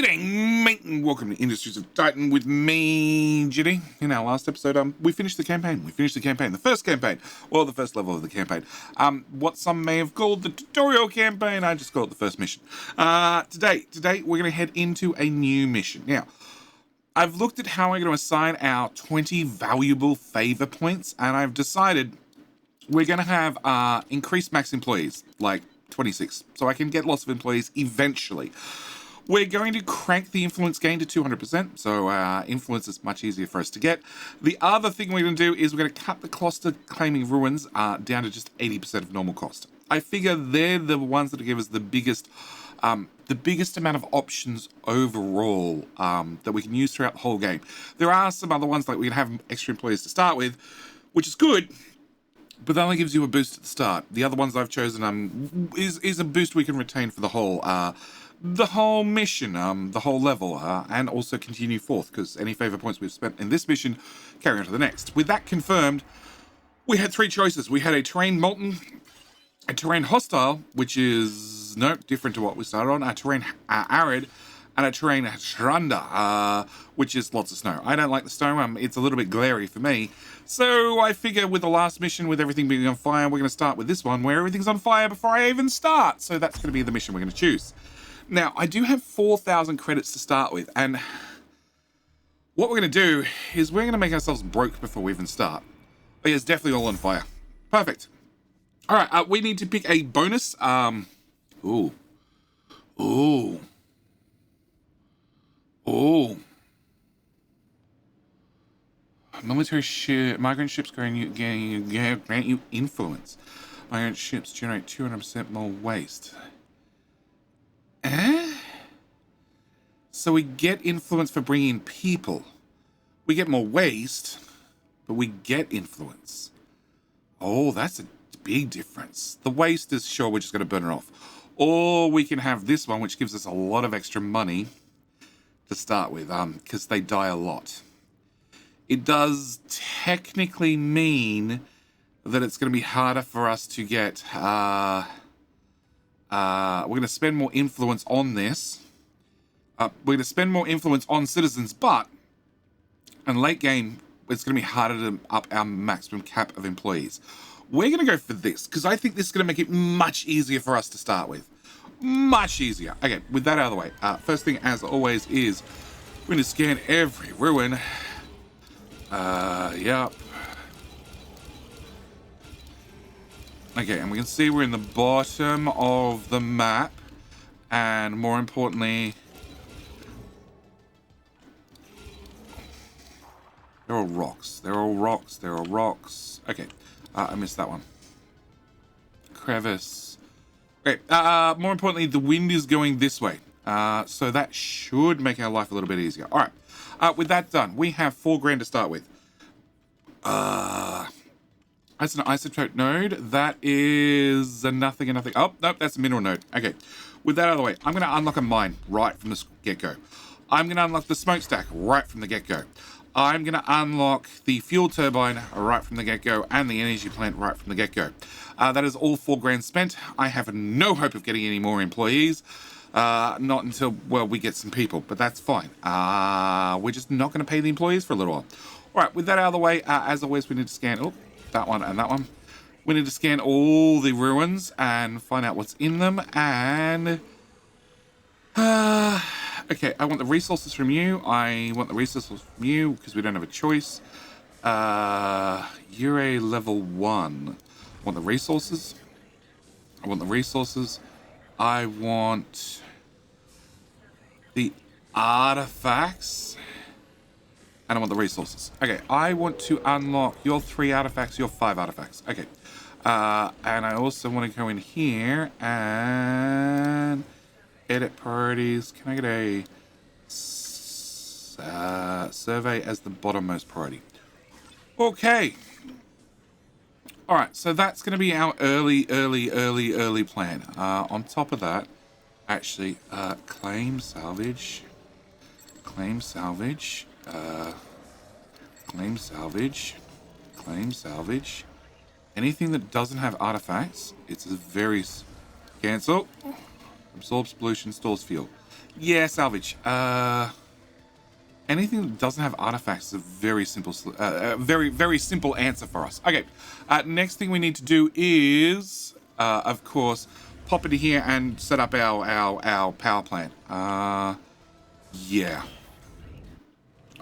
G'day, mate, and welcome to Industries of Titan with me, Jitty. In our last episode, we finished the campaign. The first campaign. Well, the first level of the campaign. What some may have called the tutorial campaign, I just call it the first mission. Today, we're going to head into a new mission. Now, I've looked at how we're going to assign our 20 valuable favor points, and I've decided we're going to have increased max employees, like 26, so I can get lots of employees eventually. We're going to crank the influence gain to 200%, so influence is much easier for us to get. The other thing we're going to do is we're going to cut the cluster claiming ruins down to just 80% of normal cost. I figure they're the ones that give us the biggest amount of options overall that we can use throughout the whole game. There are some other ones, like we can have extra employees to start with, which is good, but that only gives you a boost at the start. The other ones I've chosen is a boost we can retain for the whole mission, the whole level, and also continue forth, because any favor points we've spent in this mission carry on to the next. With that confirmed, we had three choices. We had a terrain molten, a terrain hostile, which is different to what we started on, a terrain arid, and a terrain shranda, which is lots of snow. I don't like the snow. It's a little bit glary for me. So I figure with the last mission, with everything being on fire, we're going to start with this one where everything's on fire before I even start. So that's going to be the mission we're going to choose. Now, I do have 4,000 credits to start with, and what we're going to do is we're going to make ourselves broke before we even start. Oh, yeah, it's definitely all on fire. Perfect. All right, we need to pick a bonus. Ooh. Military ship, migrant ships grant you influence. Migrant ships generate 200% more waste. So we get influence for bringing in people. We get more waste, but we get influence. Oh, that's a big difference. The waste is sure we're just going to burn it off. Or we can have this one, which gives us a lot of extra money to start with, because they die a lot. It does technically mean that it's going to be harder for us to get... we're going to spend more influence on this. We're going to spend more influence on citizens, but in late game, it's going to be harder to up our maximum cap of employees. We're going to go for this, because I think this is going to make it much easier for us to start with. Much easier. Okay, with that out of the way, first thing, as always, is we're going to scan every ruin. Yep. Okay, and we can see we're in the bottom of the map, and more importantly, they're all rocks. Okay, I missed that one. Crevice. Okay, more importantly, the wind is going this way, so that should make our life a little bit easier. All right, with that done, we have 4 grand to start with. That's an isotope node. That is a nothing. Oh, nope, that's a mineral node. Okay, with that out of the way, I'm going to unlock a mine right from the get-go. I'm going to unlock the smokestack right from the get-go. I'm going to unlock the fuel turbine right from the get-go and the energy plant right from the get-go. That is all 4 grand spent. I have no hope of getting any more employees. Not until, well, we get some people, but that's fine. We're just not going to pay the employees for a little while. All right, with that out of the way, as always, we need to scan... Oh, that one and that one. We need to scan all the ruins and find out what's in them. And okay, I want the resources from you. Because we don't have a choice. You're a level 1. I want the resources. I want the artifacts. And I want the resources. Okay, I want to unlock your 3 artifacts, your 5 artifacts. Okay. And I also want to go in here and edit priorities. Can I get a survey as the bottommost priority? Okay. All right, so that's going to be our early plan. On top of that, actually, claim salvage. Claim salvage. Anything that doesn't have artifacts, it's a very... Cancel. Absorbs pollution, stores fuel. Yeah, salvage. Anything that doesn't have artifacts is a very simple, very simple answer for us. Okay, next thing we need to do is, of course, pop into here and set up our power plant. Yeah.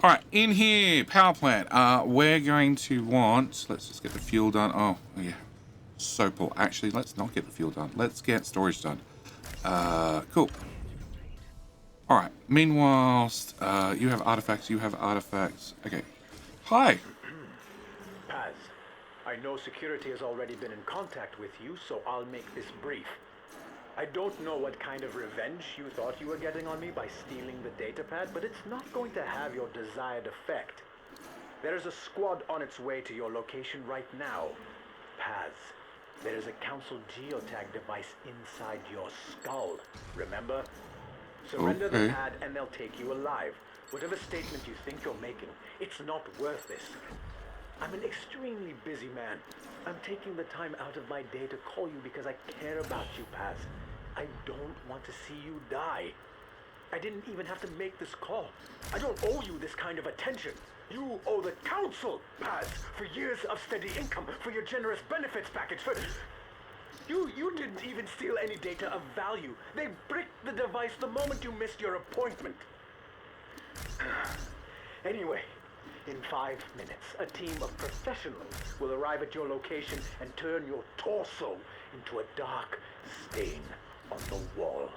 All right, in here, power plant. We're going to want. Let's just get the fuel done. Oh, yeah. So poor. Actually, let's not get the fuel done. Let's get storage done. Cool. All right. Meanwhile, you have artifacts. You have artifacts. Okay. Hi. Paz, I know security has already been in contact with you, so I'll make this brief. I don't know what kind of revenge you thought you were getting on me by stealing the datapad, but it's not going to have your desired effect. There's a squad on its way to your location right now. Paz, there is a council geotag device inside your skull, remember? Surrender the pad and they'll take you alive. Whatever statement you think you're making, it's not worth this. I'm an extremely busy man. I'm taking the time out of my day to call you because I care about you, Paz. I don't want to see you die. I didn't even have to make this call. I don't owe you this kind of attention. You owe the council, Paz, for years of steady income, for your generous benefits package, for... You didn't even steal any data of value. They bricked the device the moment you missed your appointment. Anyway, in 5 minutes, a team of professionals will arrive at your location and turn your torso into a dark stain on the wall.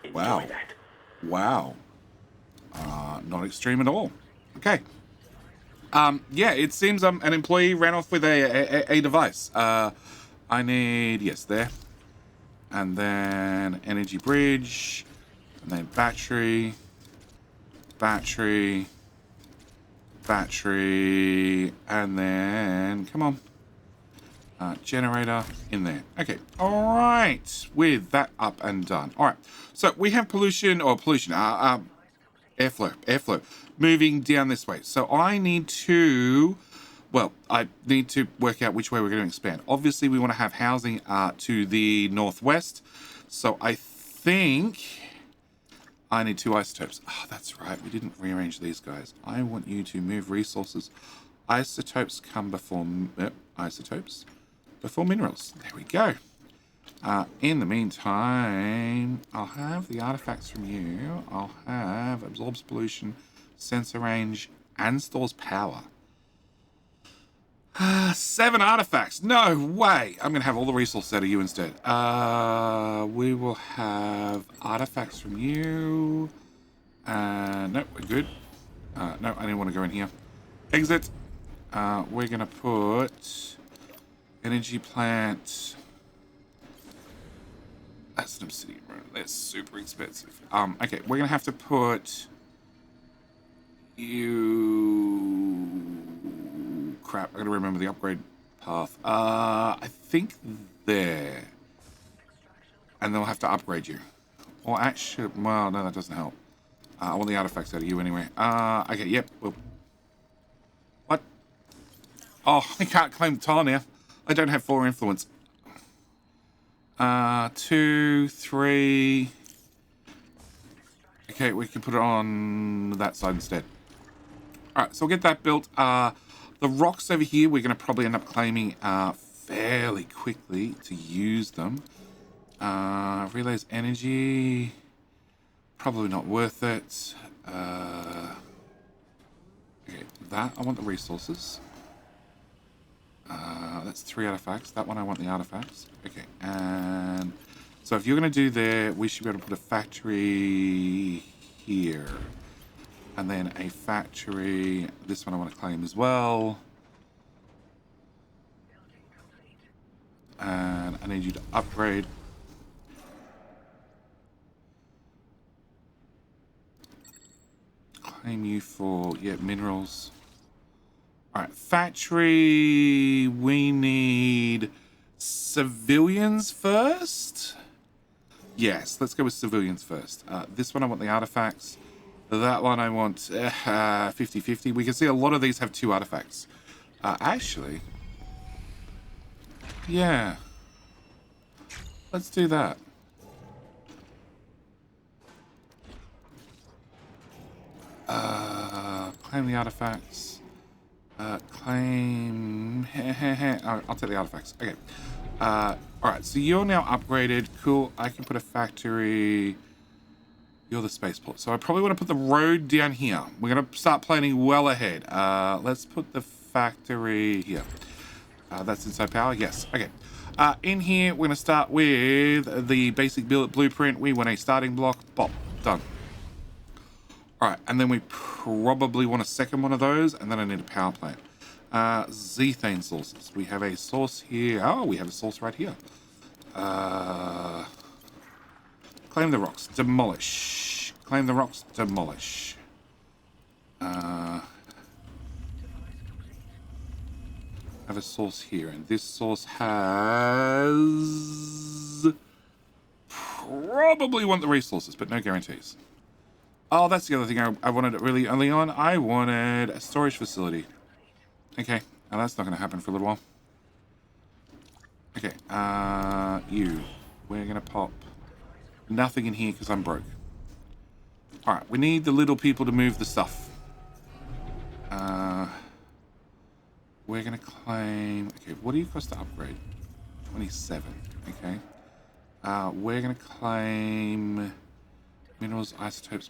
Enjoy that. Wow. Not extreme at all. Okay. Yeah, it seems an employee ran off with a device. I need, yes, there. And then energy bridge. And then battery. Battery. And then, come on. Generator in there. Okay. All right. With that up and done. All right. So we have airflow moving down this way. So I need to work out which way we're going to expand. Obviously, we want to have housing to the northwest. So I think I need 2 isotopes. Oh, that's right. We didn't rearrange these guys. I want you to move resources. Isotopes come before isotopes before minerals. There we go. In the meantime, I'll have the artifacts from you. I'll have absorbs pollution, sensor range, and stores power. 7 artifacts. No way. I'm going to have all the resources out of you instead. We will have artifacts from you. No, we're good. No, I didn't want to go in here. Exit. We're going to put energy plant. That's an obsidian room. That's super expensive. Okay, we're going to have to put you... Crap, I gotta remember the upgrade path. I think there. And then we'll have to upgrade you. Or actually, well, no, that doesn't help. I want the artifacts out of you anyway. Okay, yep. Well, what? Oh, I can't claim the tile now. I don't have 4 influence. 2, 3. Okay, we can put it on that side instead. Alright, so we'll get that built. The rocks over here, we're going to probably end up claiming fairly quickly to use them. Relays energy. Probably not worth it. Okay, that, I want the resources. That's 3 artifacts. That one, I want the artifacts. Okay, and so if you're going to do there, we should be able to put a factory here. And then a factory. This one I want to claim as well. And I need you to upgrade. Claim you for, yeah, minerals. Alright, factory. We need civilians first? Yes, let's go with civilians first. This one I want the artifacts. That one I want 50-50. We can see a lot of these have 2 artifacts. Actually, yeah. Let's do that. claim the artifacts. Claim. I'll take the artifacts. Okay. Alright, so you're now upgraded. Cool. I can put a factory. You're the spaceport. So I probably want to put the road down here. We're going to start planning well ahead. Let's put the factory here. That's inside power. Yes. Okay. In here, we're going to start with the basic blueprint. We want a starting block. Bop. Done. Alright, and then we probably want a second one of those, and then I need a power plant. Zethane sources. We have a source here. Oh, we have a source right here. Claim the rocks. Demolish. Claim the rocks. Demolish. Have a source here, and this source has probably want the resources, but no guarantees. Oh, that's the other thing I wanted really early on. I wanted a storage facility. Okay, now that's not going to happen for a little while. Okay, we're going to pop nothing in here because I'm broke. Alright, we need the little people to move the stuff. We're going to claim... Okay, what do you cost to upgrade? 27, okay. We're going to claim... Minerals, isotopes,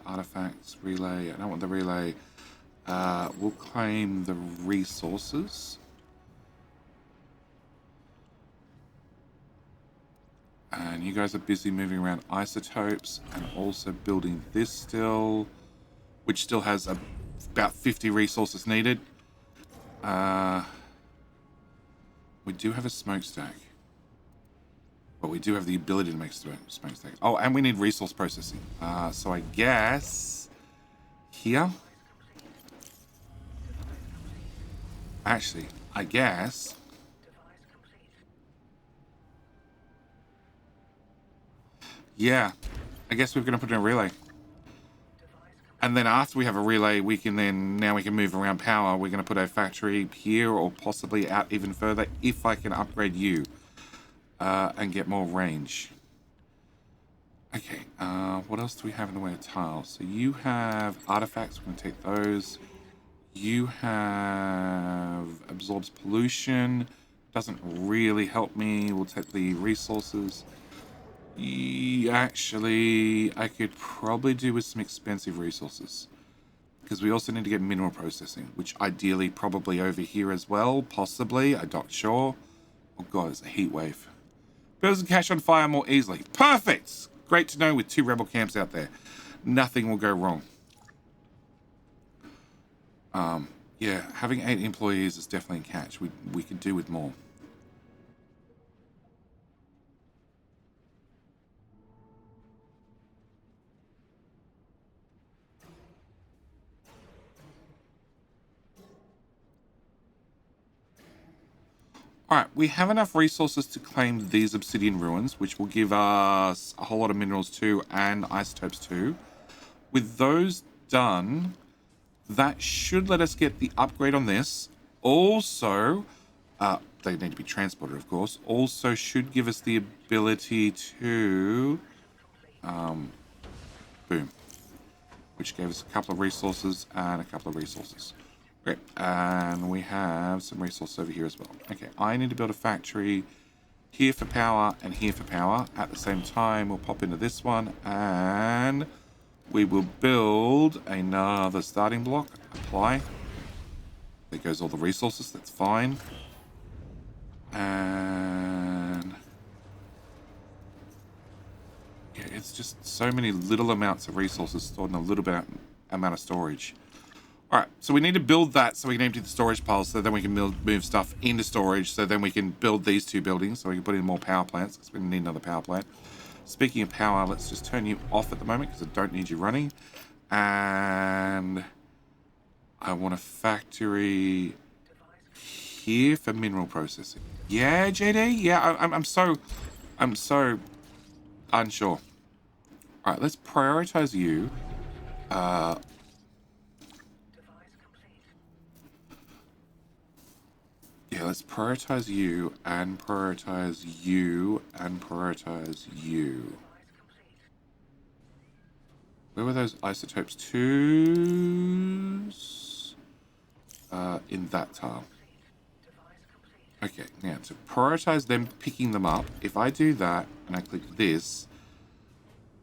artifacts, relay. I don't want the relay. We'll claim the resources. And you guys are busy moving around isotopes and also building this still, which still has about 50 resources needed. We do have a smokestack. But we do have the ability to make smokestack. Oh, and we need resource processing. So I guess here. Actually, I guess. Yeah, I guess we're going to put in a relay. And then after we have a relay, we can move around power. We're going to put a factory here or possibly out even further if I can upgrade you. And get more range. Okay, what else do we have in the way of tiles? So you have artifacts, we're going to take those. You have absorbs pollution, doesn't really help me. We'll take the resources. Actually, I could probably do with some expensive resources. Because we also need to get mineral processing, which ideally probably over here as well, possibly, I'm not sure. Oh god, it's a heat wave. Builds and cash on fire more easily. Perfect! Great to know with 2 rebel camps out there. Nothing will go wrong. Yeah, having 8 employees is definitely a catch. We could do with more. Alright, we have enough resources to claim these obsidian ruins, which will give us a whole lot of minerals too, and isotopes too. With those done, that should let us get the upgrade on this. Also, they need to be transported, of course. Also should give us the ability to... boom. Which gave us a couple of resources and a couple of resources. Great, and we have some resources over here as well. Okay, I need to build a factory here for power and here for power. At the same time, we'll pop into this one and we will build another starting block. Apply. There goes all the resources, that's fine. And yeah, it's just so many little amounts of resources stored in a little bit amount of storage. Alright, so we need to build that so we can empty the storage piles so then we can move stuff into storage so then we can build these 2 buildings so we can put in more power plants because we need another power plant. Speaking of power, let's just turn you off at the moment because I don't need you running. And I want a factory here for mineral processing. Yeah, JD? Yeah, I'm so unsure. Alright, let's prioritize you. Yeah, let's prioritize you, and prioritize you, and prioritize you. Where were those isotopes twos? In that tile. Okay, now to prioritize them picking them up, if I do that and I click this,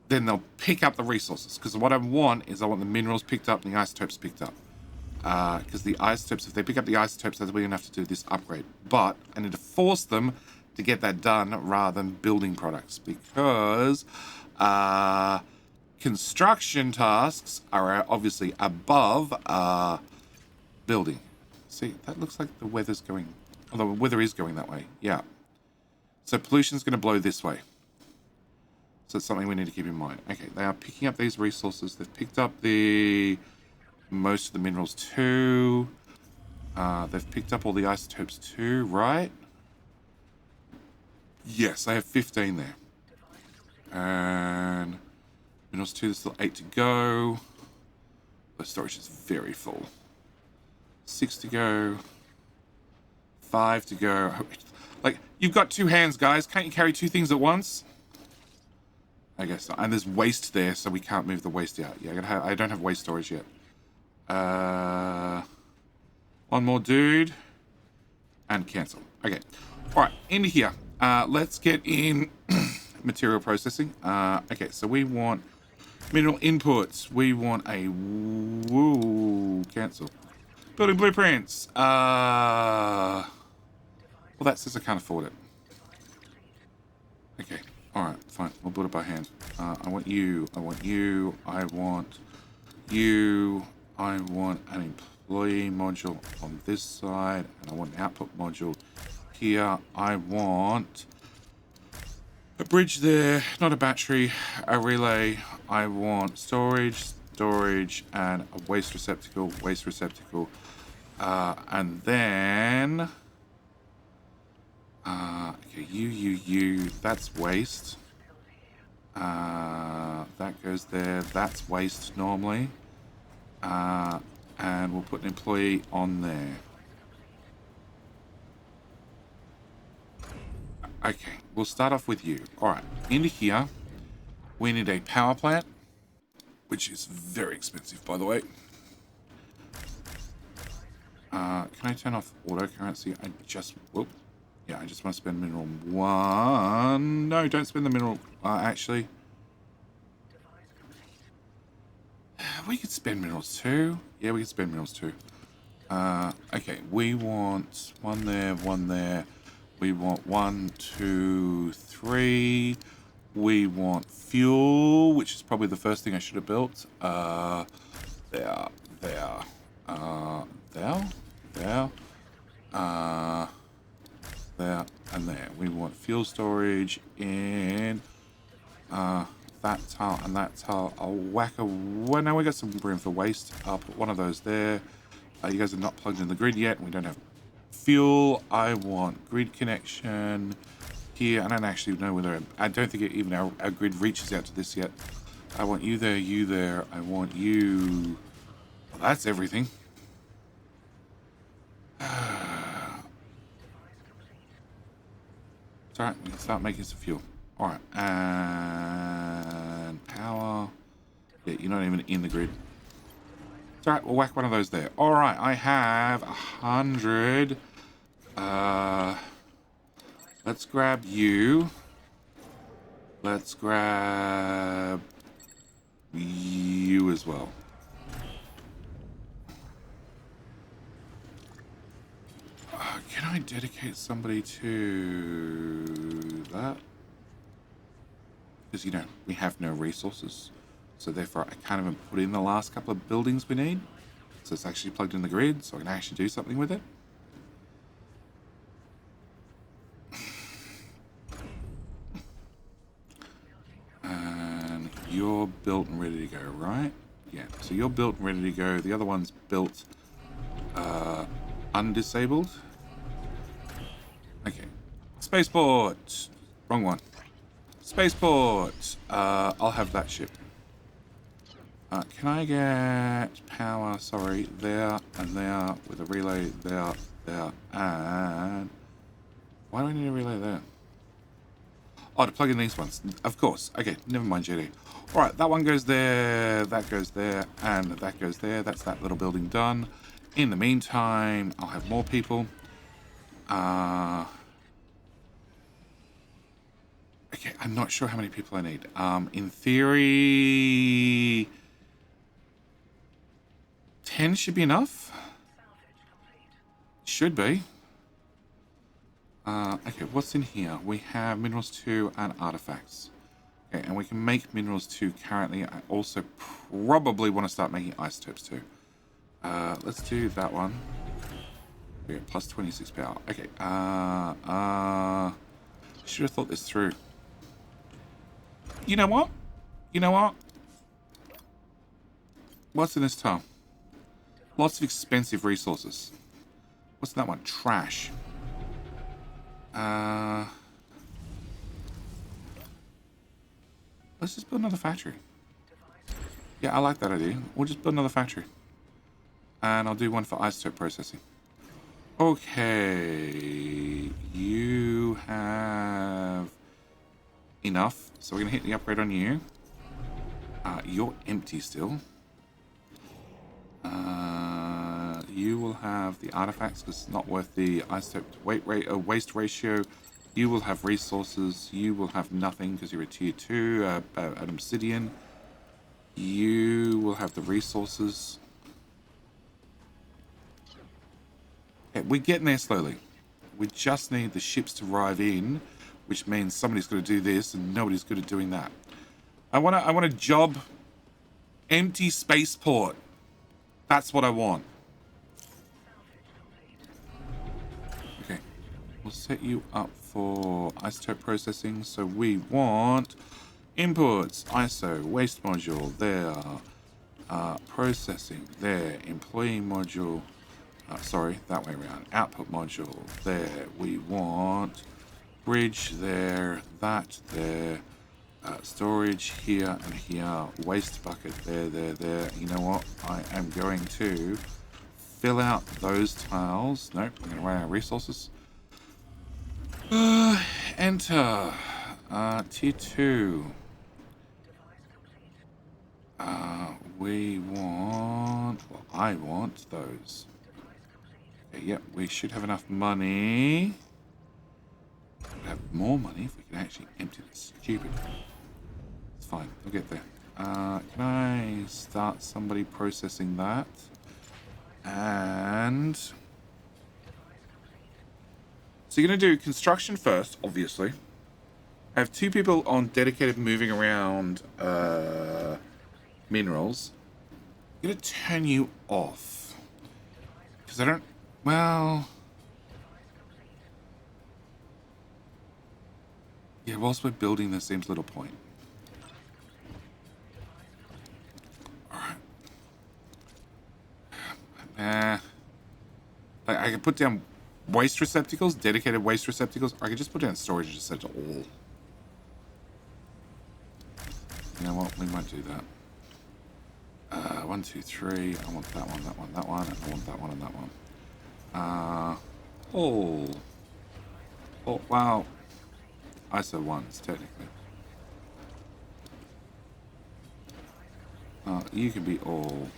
then they'll pick up the resources. Because what I want is I want the minerals picked up and the isotopes picked up. Because the isotopes, if they pick up the isotopes, that's where you're going to have to do this upgrade. But I need to force them to get that done rather than building products. Because construction tasks are obviously above building. See, that looks like the weather's going... Although the weather is going that way, yeah. So pollution's going to blow this way. So it's something we need to keep in mind. Okay, they are picking up these resources. They've picked up most of the minerals too. They've picked up all the isotopes too, right? Yes, I have 15 there. And minerals 2, there's still 8 to go. The storage is very full. 6 to go. 5 to go. Like, you've got 2 hands, guys. Can't you carry 2 things at once? I guess not. And there's waste there, so we can't move the waste out. Yeah, I don't have waste storage yet. One more dude. And cancel. Okay. Alright, into here. Let's get in material processing. Okay, so we want mineral inputs. We want a... Woo, cancel. Building blueprints. Well, that says I can't afford it. Okay. Alright, fine. We'll build it by hand. I want you. I want you. I want you. I want an employee module on this side. And I want an output module here. I want a bridge there. Not a battery. A relay. I want storage, and a waste receptacle. And then... okay, you, that's waste. That goes there, that's waste normally. And we'll put an employee on there. Okay, we'll start off with you. Alright, into here, we need a power plant, which is very expensive, by the way. Can I turn off auto currency? Whoop. Yeah, I just want to spend mineral 1. No, don't spend the mineral. Actually, we could spend minerals 2. Yeah, we could spend minerals 2. Okay, we want 1 there, 1 there. We want 1, 2, 3. We want fuel, which is probably the first thing I should have built. There. There and there. We want fuel storage in that tile and that tile. I'll whack a... Well, now we got some room for waste. I'll put one of those there. You guys are not plugged in the grid yet. We don't have fuel. I want grid connection here. I don't actually know whether... I don't think even our grid reaches out to this yet. I want you there, you there. I want you... Well, that's everything. It's alright, we can start making some fuel. Alright, and power. Yeah, you're not even in the grid. It's alright, we'll whack one of those there. Alright, I have 100. Let's grab you. Let's grab you as well. Can I dedicate somebody to that? Because, you know, we have no resources. So therefore, I can't even put in the last couple of buildings we need. So it's actually plugged in the grid, so I can actually do something with it. And you're built and ready to go, right? Yeah, so you're built and ready to go. The other one's built undisabled. Okay. Spaceport. Wrong one. Spaceport. I'll have that ship. Can I get power, sorry, there and there with a relay there, and... Why do I need a relay there? Oh, to plug in these ones. Of course. Okay, never mind, JD. All right, that one goes there, that goes there, and that goes there. That's that little building done. In the meantime, I'll have more people. Okay, I'm not sure how many people I need. In theory, 10 should be enough. Should be. Okay, what's in here? We have minerals 2 and artifacts. Okay, and we can make minerals 2 currently. I also probably want to start making isotopes too. Let's do that one. We get plus 26 power. Okay, should have thought this through. You know what? You know what? What's in this tile? Lots of expensive resources. What's in that one? Trash. Let's just build another factory. Yeah, I like that idea. We'll just build another factory. And I'll do one for isotope processing. Okay. You have enough. So we're going to hit the upgrade on you. You're empty still. You will have the artifacts because it's not worth the isotope waste ratio. You will have resources. You will have nothing because you're a tier 2, an obsidian. You will have the resources. Okay, we're getting there slowly. We just need the ships to arrive in, which means somebody's got to do this and nobody's good at doing that. I want a job. Empty spaceport. That's what I want. Okay. We'll set you up for isotope processing. So we want inputs, ISO, waste module, there. Processing, there. Employee module. Sorry, that way around. Output module, there. We want bridge, there. That, there. Storage here and here. Waste bucket there, there, there. You know what? I am going to fill out those tiles. Nope, I'm going to run out of resources. Enter. Tier 2. We want... Well, I want those. Okay, yep, we should have enough money. We'd have more money if we can actually empty this stupid... It's fine, we'll get there. Can I start somebody processing that? And... So you're going to do construction first, obviously. I have 2 people on dedicated moving around minerals. I'm going to turn you off. Because I don't... Well... Yeah, whilst we're building, there seems little point. Alright. I can put down waste receptacles, dedicated waste receptacles, or I could just put down storage and just set it to all. You know what? We might do that. 1, 2, 3. I want that one, that one, that one, and I want that one and that one. Oh, wow. ISO 1s, technically. You could be all.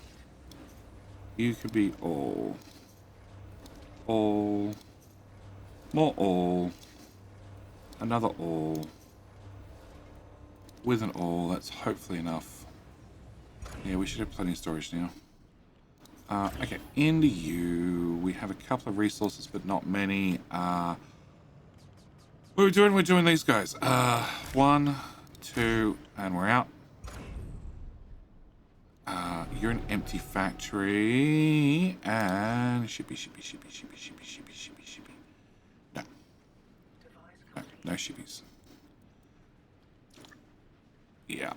You could be all. All. More all. Another all. With an all, that's hopefully enough. Yeah, we should have plenty of storage now. Okay, into you. We have a couple of resources, but not many. What are we doing? We're doing these guys. 1, 2, and we're out. You're an empty factory. And shippy. No. No shippies. Yeah.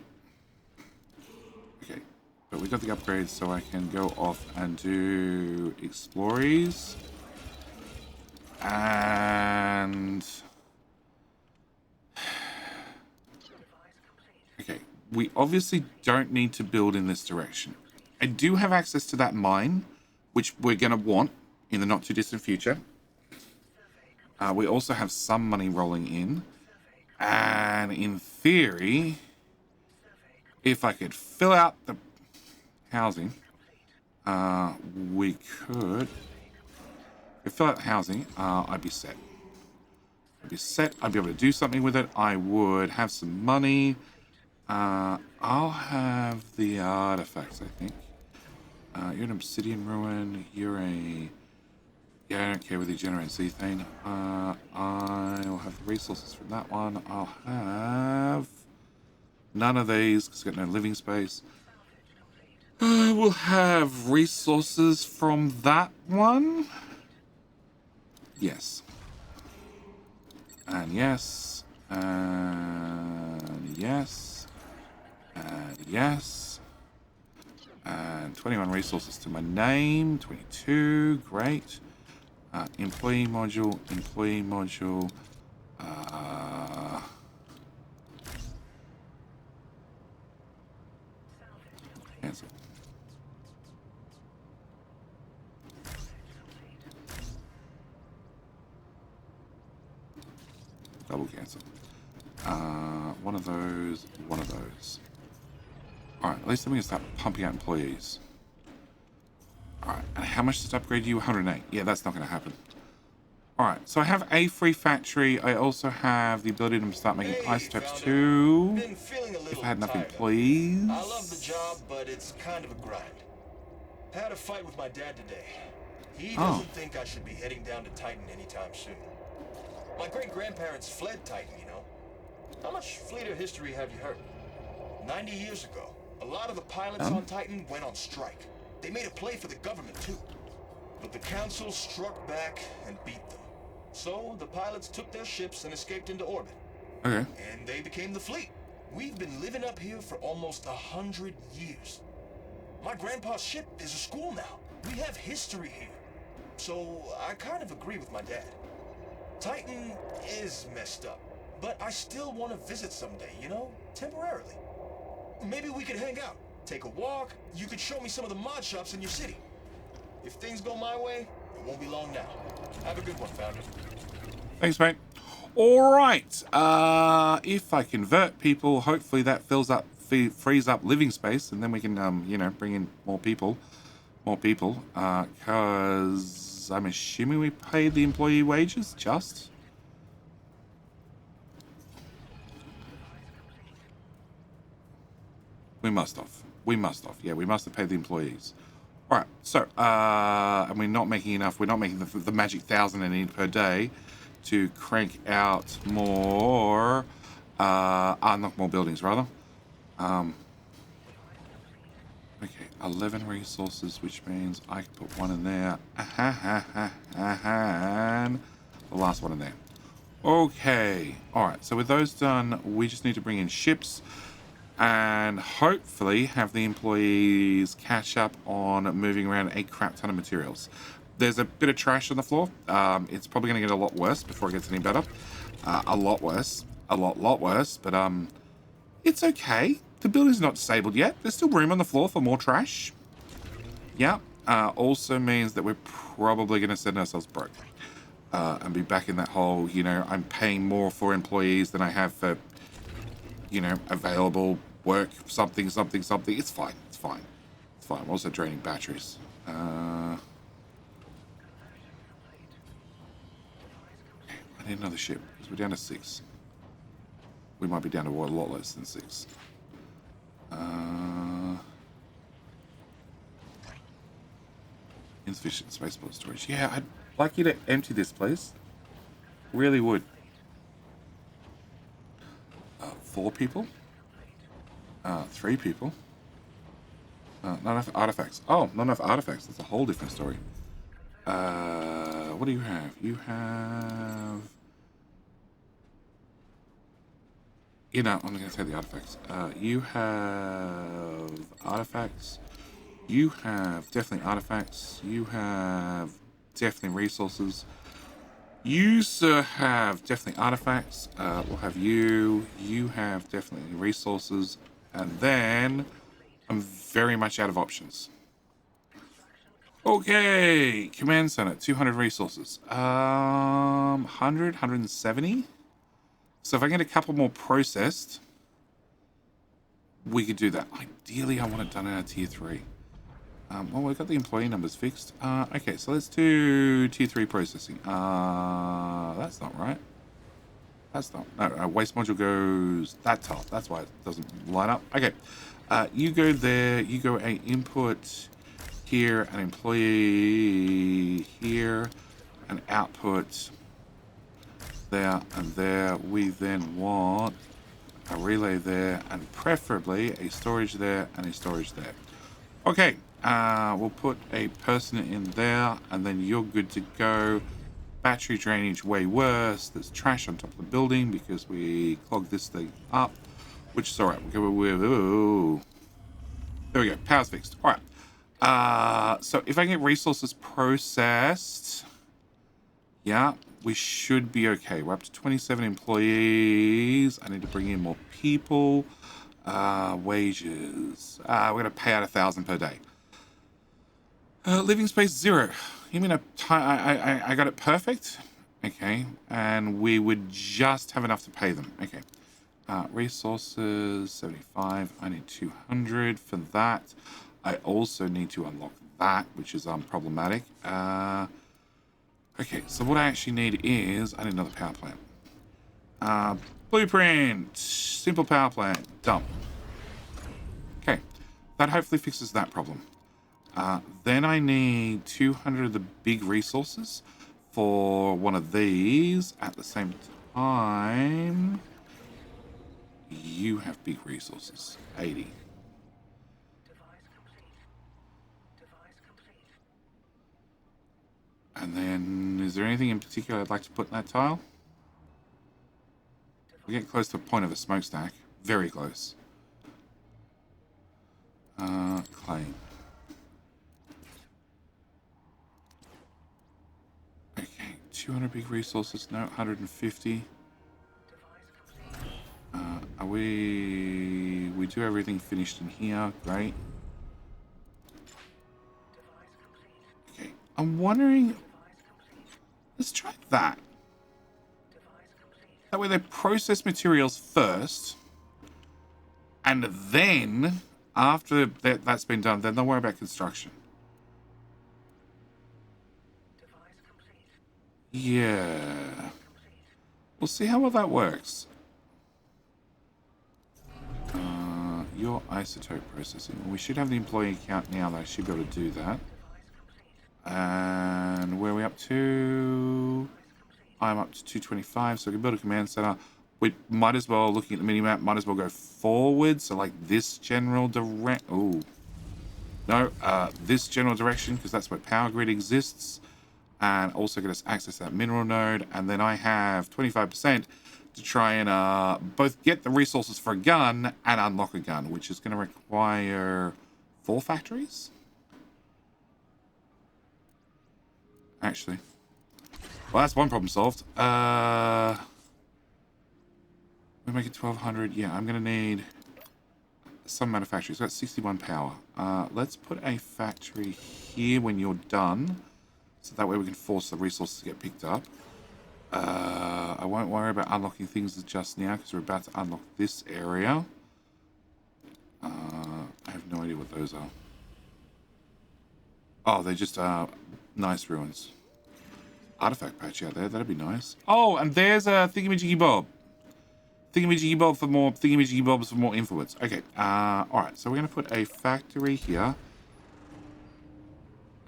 Okay. But we got the upgrades, so I can go off and do explorers. And... Okay. We obviously don't need to build in this direction. I do have access to that mine, which we're going to want in the not too distant future. We also have some money rolling in. And in theory, if I could fill out the housing, we could. If fill out the housing, I'd be set. I'd be able to do something with it. I would have some money. I'll have the artifacts, I think. You're an obsidian ruin. You're a... Yeah, I don't care whether you generate zethane. I'll have the resources from that one. I'll have... None of these, because I've got no living space. We'll have resources from that one. Yes. And yes. And yes. And yes. And 21 resources to my name. 22. Great. Employee module. Employee module. Cancel. Double cancel. One of those, one of those. Alright, at least then we can start pumping out employees. Alright, and how much does it upgrade you? 108. Yeah, that's not going to happen. Alright, so I have a free factory. I also have the ability to start making isotopes too. If I had enough employees. I love the job, but it's kind of a grind. Had a fight with my dad today. He doesn't think I should be heading down to Titan anytime soon. My great-grandparents fled Titan, you know. How much fleeter history have you heard? 90 years ago, a lot of the pilots on Titan went on strike. They made a play for the government, too. But the council struck back and beat them. So, the pilots took their ships and escaped into orbit. Okay. And they became the fleet. We've been living up here for almost 100 years. My grandpa's ship is a school now. We have history here. So, I kind of agree with my dad. Titan is messed up, but I still want to visit someday, you know? Temporarily. Maybe we could hang out, take a walk. You could show me some of the mod shops in your city. If things go my way, it won't be long now. Have a good one, Founder. Thanks, mate. All right. If I convert people, hopefully that frees up living space, and then we can, bring in more people. Because I'm assuming we paid the employee wages just. We must have. Yeah, we must have paid the employees. All right. So, and we're not making enough. We're not making the magic 1,000 I need per day to crank out more, unlock more buildings rather. Okay, 11 resources, which means I can put one in there. And the last one in there. Okay. All right. So with those done, we just need to bring in ships and hopefully have the employees catch up on moving around a crap ton of materials. There's a bit of trash on the floor. It's probably going to get a lot worse before it gets any better. A lot worse. A lot worse. But it's okay. The building's not disabled yet. There's still room on the floor for more trash. Yeah. Also means that we're probably going to send ourselves broke. And be back in that whole, I'm paying more for employees than I have for, available work, something. It's fine. I'm also draining batteries. I need another ship, because we're down to 6. We might be down to a lot less than 6. Insufficient spaceport storage. Yeah, I'd like you to empty this place. Really would. 4 people. 3 people. Not enough artifacts. Oh, not enough artifacts. That's a whole different story. What do you have? You have... I'm going to take the artifacts. You have artifacts. You have definitely artifacts. You have definitely resources. You, sir, have definitely artifacts. We'll have you. You have definitely resources. And then I'm very much out of options. Okay. Command Center, 200 resources. 100, 170? So if I get a couple more processed, we could do that. Ideally, I want it done in a tier 3. Well, we've got the employee numbers fixed. Okay, so let's do tier 3 processing. That's not right. That's not... No, waste module goes that top. That's why it doesn't line up. Okay, you go there. You go a input here, an employee here, an output there and there. We then want a relay there, and preferably a storage there and a storage there. Okay, we'll put a person in there, and then you're good to go. Battery drainage way worse. There's trash on top of the building because we clogged this thing up, which is all right. We'll go with... Ooh. There we go. Power's fixed. All right. So if I get resources processed, yeah, we should be okay. We're up to 27 employees. I need to bring in more people. Wages. We're going to pay out 1,000 per day. Living space 0. You mean I got it perfect? Okay. And we would just have enough to pay them. Okay. Resources 75. I need 200 for that. I also need to unlock that, which is problematic. Okay, so what I actually need is I need another power plant. Blueprint, simple power plant, dump. Okay, that hopefully fixes that problem. Then I need 200 of the big resources for one of these. At the same time, you have big resources, 80. And then, is there anything in particular I'd like to put in that tile? We get close to the point of a smokestack. Very close. Clay. Okay, 200 big resources. No, 150. Are we... We do everything finished in here. Great. Okay, I'm wondering... Let's try that. That way they process materials first, and then, after that's been done, then they'll worry about construction. Yeah. We'll see how well that works. Your isotope processing. We should have the employee account now, that I should be able to do that. And where are we up to? I'm up to 225, so we can build a command center. We might as well, looking at the minimap, might as well go forward. So like this general direct... Oh. No, this general direction, because that's where power grid exists. And also get us access to that mineral node. And then I have 25% to try and both get the resources for a gun and unlock a gun, which is going to require 4 factories. Actually. Well, that's one problem solved. We make it 1,200. Yeah, I'm going to need some manufacturing. So that's 61 power. Let's put a factory here when you're done. So that way we can force the resources to get picked up. I won't worry about unlocking things just now because we're about to unlock this area. I have no idea what those are. Oh, they're just nice ruins. Artifact patch out there, that'd be nice. Oh, and there's a thingamajiggy bob. Thingamajiggy bob for more thingamajiggy bobs for more influence. Okay, alright, so we're going to put a factory here.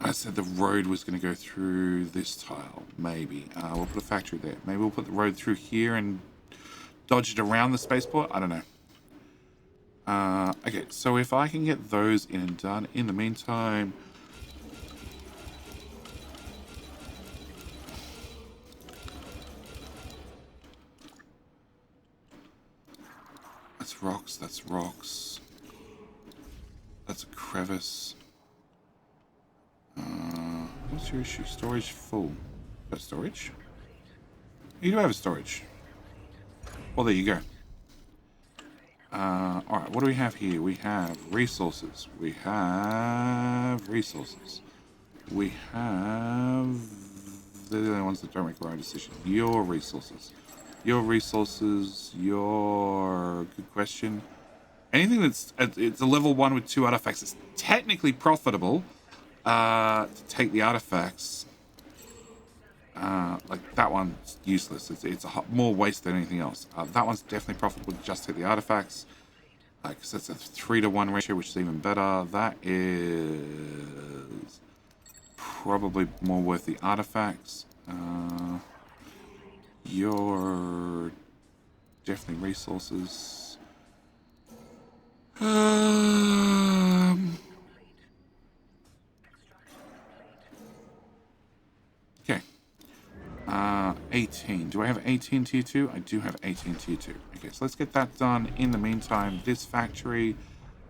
I said the road was going to go through this tile, maybe. We'll put a factory there. Maybe we'll put the road through here and dodge it around the spaceport. I don't know. Okay, so if I can get those in and done, in the meantime... That's rocks, that's rocks. That's a crevice. What's your issue? Storage full. Got storage? You do have a storage. Well, there you go. Alright, what do we have here? We have resources. We have resources. We have... They're the only ones that don't require a decision. Your resources. Your resources, your... Good question. Anything that's... It's a level 1 with 2 artifacts. It's technically profitable to take the artifacts. Like that one's useless. It's more waste than anything else. That one's definitely profitable to just take the artifacts. Because that's a 3-to-1 ratio, which is even better. That is probably more worth the artifacts. Your definitely resources. Okay. 18. Do I have 18 tier 2? I do have 18 tier 2. Okay, so let's get that done. In the meantime, this factory.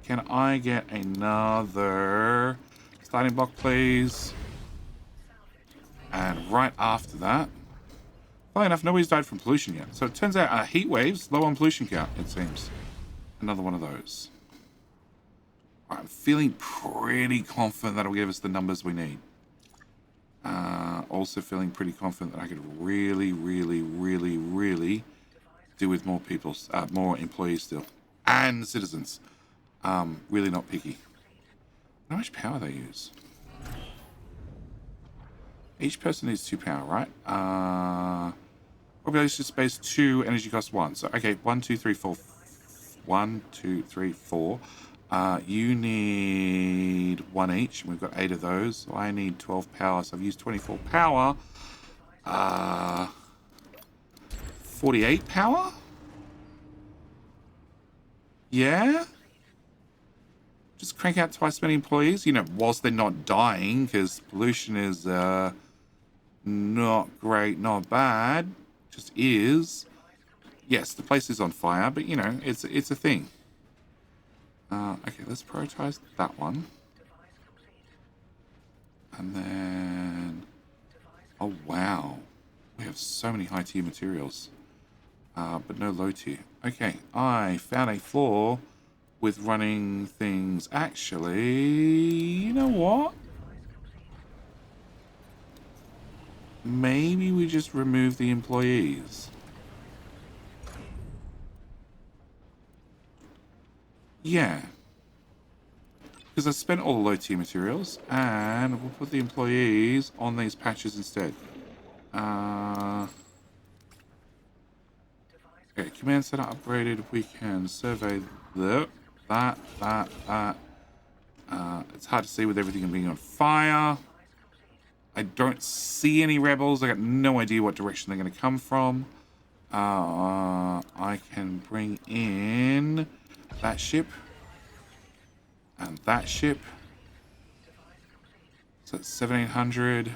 Can I get another starting block, please? And right after that, funnily enough, nobody's died from pollution yet. So it turns out heat waves, low on pollution count, it seems. Another one of those. I'm feeling pretty confident that'll give us the numbers we need. Also feeling pretty confident that I could really do with more people, more employees still. And citizens. Really not picky. How much power they use? Each person needs 2 power, right? Population space 2, energy cost 1. So, okay, 1, 2, 3, 4. 1, 2, 3, 4. You need 1 each. We've got 8 of those. So I need 12 power. So I've used 24 power. 48 power? Yeah? Just crank out twice as many employees, you know, whilst they're not dying, because pollution is not great, not bad, just is. Yes, the place is on fire, but you know, it's a thing. Okay, let's prioritize that one. And then, oh wow, we have so many high tier materials, but no low tier. Okay, I found a flaw with running things. Actually, you know what? Maybe we just remove the employees. Yeah. Because I spent all the low tier materials, and we'll put the employees on these patches instead. Okay, command center upgraded. We can survey that. It's hard to see with everything being on fire. I don't see any rebels. I got no idea what direction they're going to come from. I can bring in that ship and that ship. So it's 1700.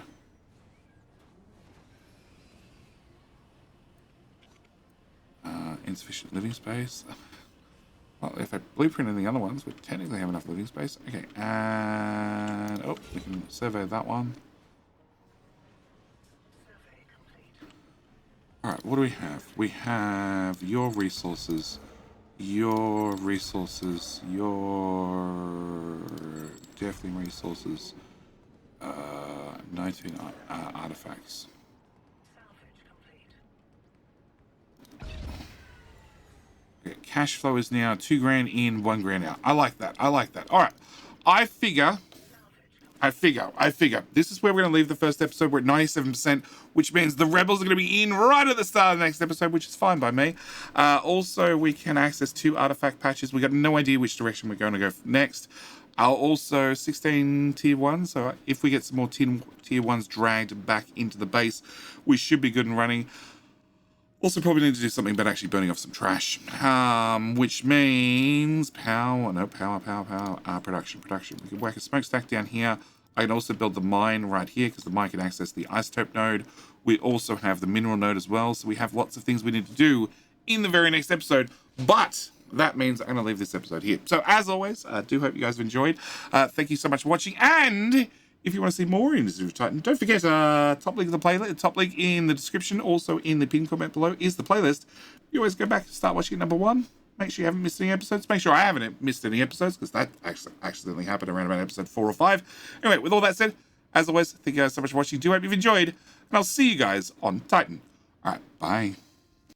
Insufficient living space. Well, if I blueprinted the other ones, we technically have enough living space. Okay, and oh, we can survey that one. Alright, what do we have? We have your resources, your definitely resources, 19 artifacts. Okay, cash flow is now 2 grand in, 1 grand out. I like that. Alright, I figure. This is where we're going to leave the first episode. We're at 97%, which means the rebels are going to be in right at the start of the next episode, which is fine by me. Also, we can access 2 artifact patches. We got no idea which direction we're going to go next. Also, 16 tier 1. So if we get some more tier 1s dragged back into the base, we should be good and running. Also, probably need to do something about actually burning off some trash, which means production. We can whack a smokestack down here. I can also build the mine right here because the mine can access the isotope node. We also have the mineral node as well, so we have lots of things we need to do in the very next episode. But that means I'm going to leave this episode here. So as always, I do hope you guys have enjoyed. Thank you so much for watching, and if you want to see more Industries of Titan, don't forget, top link of the playlist, top link in the description, also in the pinned comment below is the playlist. You always go back and start watching at #1. Make sure you haven't missed any episodes. Make sure I haven't missed any episodes, because that actually accidentally happened around about episode 4 or 5. Anyway, with all that said, as always, thank you guys so much for watching. Do hope you've enjoyed, and I'll see you guys on Titan. All right, bye.